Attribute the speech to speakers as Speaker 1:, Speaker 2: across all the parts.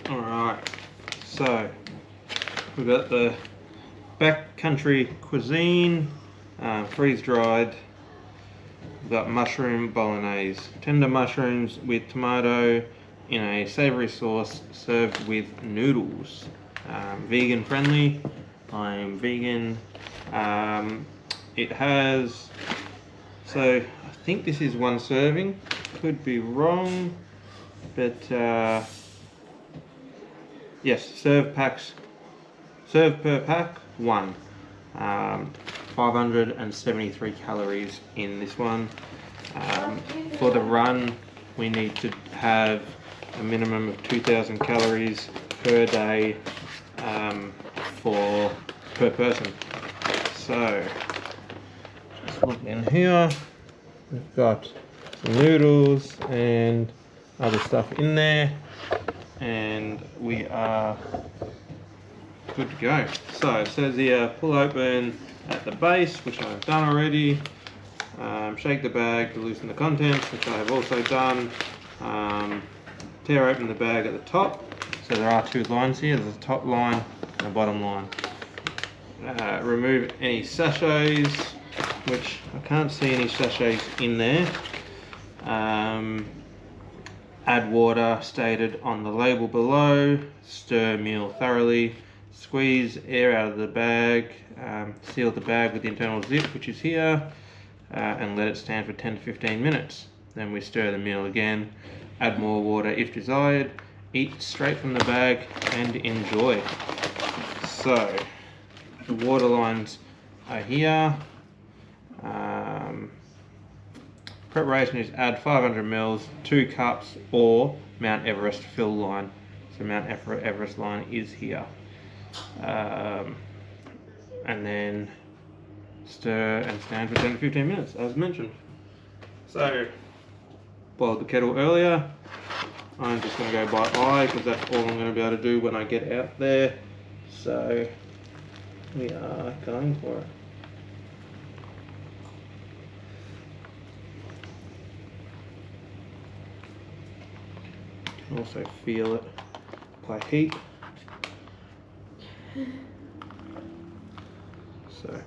Speaker 1: Alright, so we've got the backcountry cuisine, freeze dried. We've got mushroom bolognese, tender mushrooms with tomato in a savoury sauce served with noodles. Vegan friendly, I'm vegan. It has, so I think this is one serving, could be wrong, but yes, serve per pack, one. 573 calories in this one. For the run, we need to have a minimum of 2,000 calories per day per person. So, just look in here. We've got some noodles and other stuff in there, and we are good to go. So it says here, pull open at the base, which I've done already. Shake the bag to loosen the contents, which I have also done. Tear open the bag at the top. So there are two lines here. There's a top line and a bottom line. Remove any sachets, which I can't see any sachets in there. Add water stated on the label below. Stir meal thoroughly. Squeeze air out of the bag. Seal the bag with the internal zip, which is here, and let it stand for 10 to 15 minutes. Then we stir the meal again. Add more water if desired. Eat straight from the bag and enjoy. So the water lines are here. Preparation is add 500 ml, 2 cups, or Mount Everest fill line. So Mount Everest line is here. And then stir and stand for 10 to 15 minutes, as mentioned. So, boiled the kettle earlier. I'm just going to go by eye because that's all I'm going to be able to do when I get out there. So, we are going for it. You can also feel it by heat. So,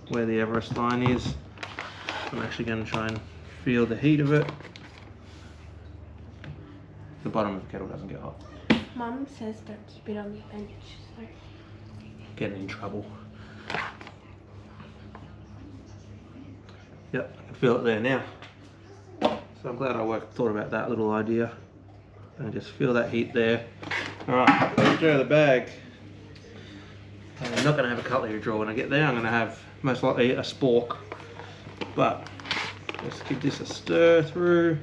Speaker 1: where the Everest line is, I'm actually going to try and feel the heat of it. The bottom of the kettle doesn't get hot.
Speaker 2: Mum says don't keep it on the bench, so...
Speaker 1: Getting in trouble. Yep, I can feel it there now. So I'm glad I thought about that little idea. And just feel that heat there. Alright, stir the bag. I'm not going to have a cutlery drawer when I get there. I'm going to have most likely a spork. But let's give this a stir through.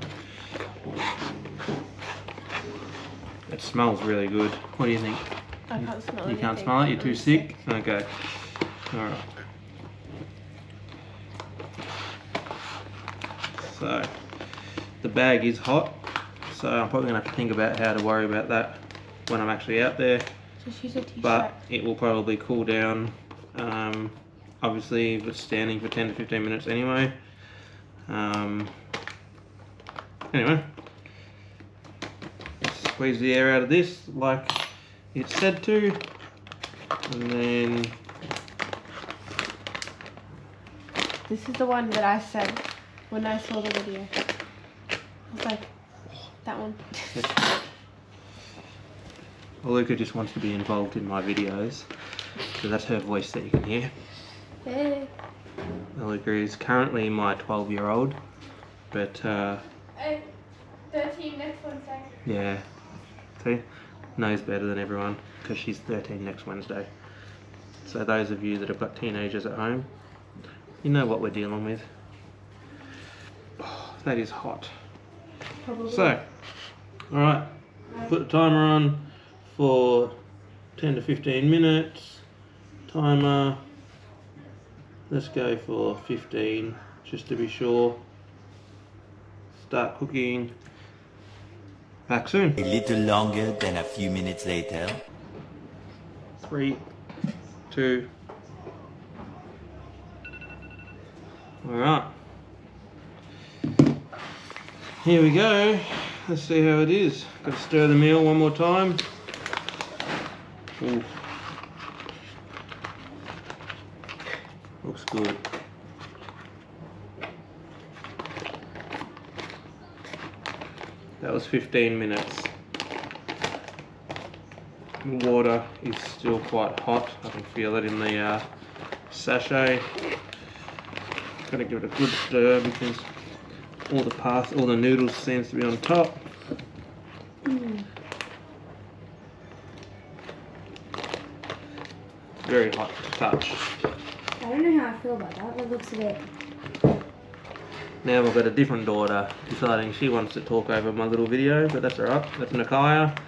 Speaker 1: It smells really good. What do you think?
Speaker 2: I can't smell it.
Speaker 1: You can't smell it? You're too sick? Okay. Alright. So, the bag is hot. So I'm probably going to have to think about how to worry about that when I'm actually out there.
Speaker 2: Just use a t-shirt.
Speaker 1: But it will probably cool down. Obviously, if it's standing for 10 to 15 minutes anyway. Anyway, squeeze the air out of this like it's said to, and then
Speaker 2: this is the one that I said when I saw the video. I was like, that one.
Speaker 1: Luca just wants to be involved in my videos, so that's her voice that you can hear.
Speaker 2: Hey.
Speaker 1: Luca is currently my 12-year-old, but
Speaker 2: 13 next Wednesday.
Speaker 1: yeah, see, knows better than everyone because she's 13 next Wednesday. So those of you that have got teenagers at home, you know what we're dealing with. Oh, that is hot.
Speaker 2: Probably.
Speaker 1: So, alright, put the timer on for 10 to 15 minutes. Timer, let's go for 15 just to be sure. Start cooking. Back soon.
Speaker 3: A little longer than a few minutes later.
Speaker 1: 3, 2. Alright. Here we go. Let's see how it is. Got to stir the meal one more time. Ooh. Looks good. That was 15 minutes. The water is still quite hot. I can feel it in the sachet. Gotta give it a good stir because all the noodles seems to be on top. Very hot to touch.
Speaker 4: I don't know how I feel about that. That looks a bit...
Speaker 1: Now we've got a different daughter deciding she wants to talk over my little video, but that's alright. That's Nakaya.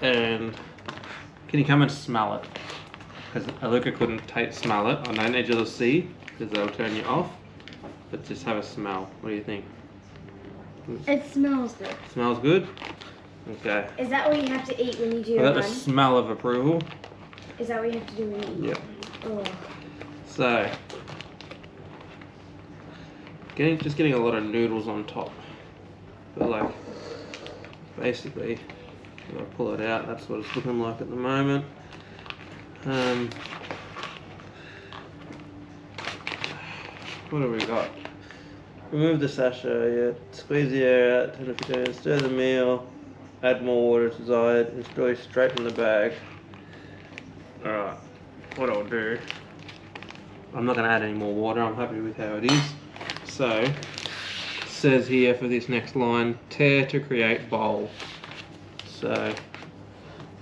Speaker 1: And can you come and smell it? Because Aluka couldn't smell it. I don't need you to see because they'll turn you off. But just have a smell. What do you think?
Speaker 4: It smells good.
Speaker 1: Smells good? Okay.
Speaker 4: Is that what you have to eat when you do
Speaker 1: I
Speaker 4: your
Speaker 1: got the
Speaker 4: run?
Speaker 1: smell of approval.
Speaker 4: Is that what you have to do when you eat?
Speaker 1: Yep.
Speaker 4: Oh.
Speaker 1: So, just getting a lot of noodles on top. But like, basically, if I pull it out, that's what it's looking like at the moment. What have we got? Remove the sachet, squeeze the air out, turn the potato, stir the meal, add more water as desired, and stir straight from the bag. Alright, what I'll do, I'm not going to add any more water, I'm happy with how it is. So, it says here for this next line, tear to create bowl. So,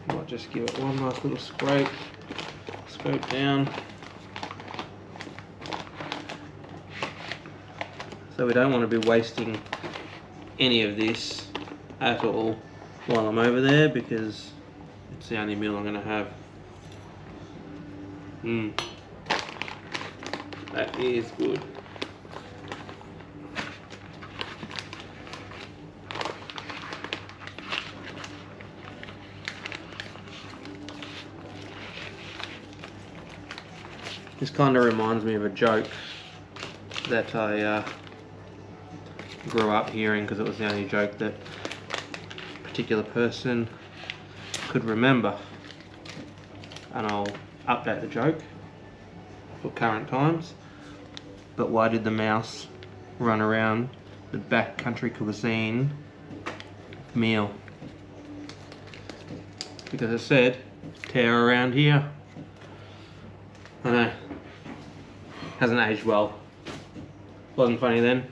Speaker 1: I might just give it one last little scrape down. So we don't want to be wasting any of this at all while I'm over there because it's the only meal I'm going to have. That is good. This kind of reminds me of a joke that I grew up hearing because it was the only joke that a particular person could remember. And I'll update the joke for current times. But why did the mouse run around the backcountry cuisine meal? Because it said, tear around here. I know. Hasn't aged well. Wasn't funny then,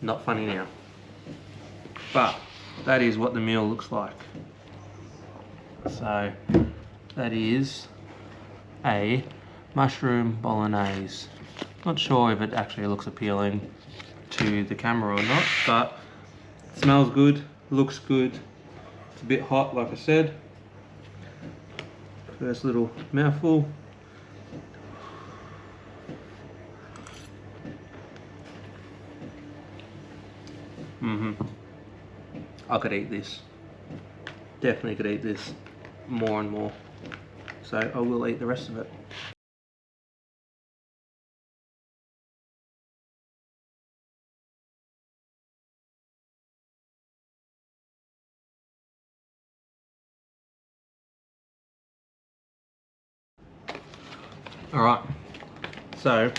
Speaker 1: not funny now. But that is what the meal looks like. So that is a mushroom bolognese. Not sure if it actually looks appealing to the camera or not, but it smells good, looks good. It's a bit hot, like I said. First little mouthful. I could eat this. Definitely could eat this more and more. So I will eat the rest of it. Alright, so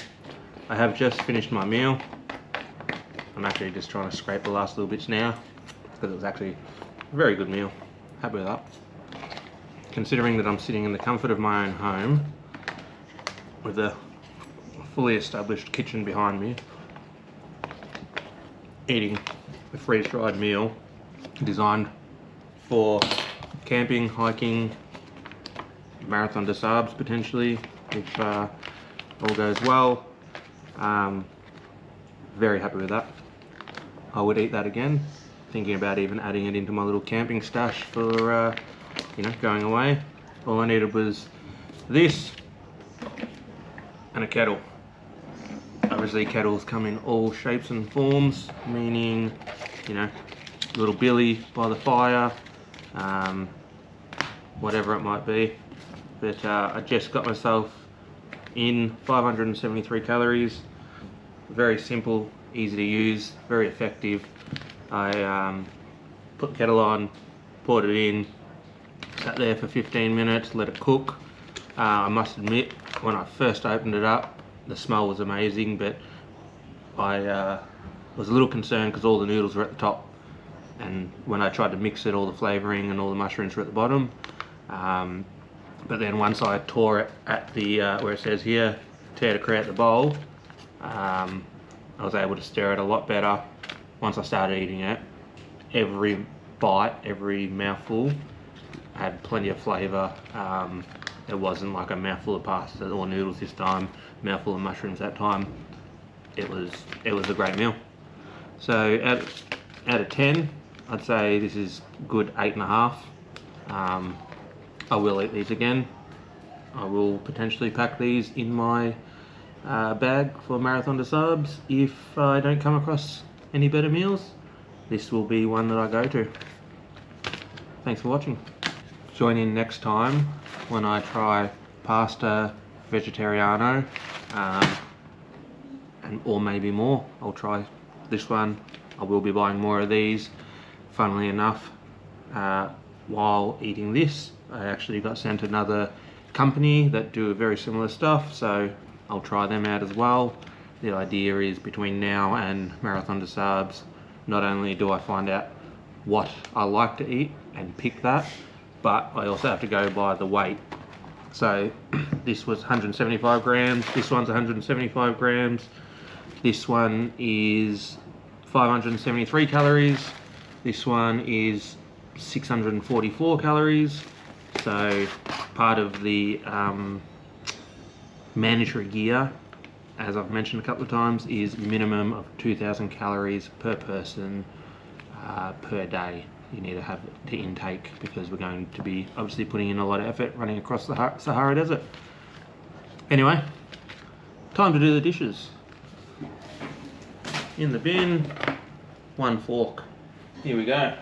Speaker 1: I have just finished my meal. I'm actually just trying to scrape the last little bits now because it was actually a very good meal. Happy with that. Considering that I'm sitting in the comfort of my own home with a fully established kitchen behind me, eating a freeze-dried meal designed for camping, hiking, marathon des Sables potentially, if all goes well. Very happy with that. I would eat that again. Thinking about even adding it into my little camping stash for, you know, going away. All I needed was this and a kettle. Obviously kettles come in all shapes and forms, meaning, you know, little billy by the fire, whatever it might be. But I just got myself in 573 calories. Very simple, easy to use, very effective. I put the kettle on, poured it in, sat there for 15 minutes, let it cook. I must admit, when I first opened it up, the smell was amazing, but I was a little concerned because all the noodles were at the top, and when I tried to mix it, all the flavouring and all the mushrooms were at the bottom. But then once I tore it at the where it says here, tear to create the bowl, I was able to stir it a lot better. Once I started eating it, every bite, every mouthful had plenty of flavour. It wasn't like a mouthful of pasta or noodles this time, mouthful of mushrooms that time. It was a great meal. So out of 10, I'd say this is good 8.5. I will eat these again. I will potentially pack these in my bag for Marathon to Subs if I don't come across any better meals. This will be one that I go to. Thanks for watching. Join in next time when I try pasta vegetariano, or maybe more. I'll try this one. I will be buying more of these. Funnily enough, while eating this, I actually got sent another company that do very similar stuff, so I'll try them out as well. The idea is between now and Marathon to Subs, not only do I find out what I like to eat and pick that, but I also have to go by the weight. So this was 175 grams, this one's 175 grams, this one is 573 calories, this one is 644 calories. So part of the mandatory gear, as I've mentioned a couple of times, is minimum of 2,000 calories per person per day. You need to have to intake, because we're going to be obviously putting in a lot of effort running across the Sahara Desert. Anyway, time to do the dishes. In the bin, 1 fork. Here we go.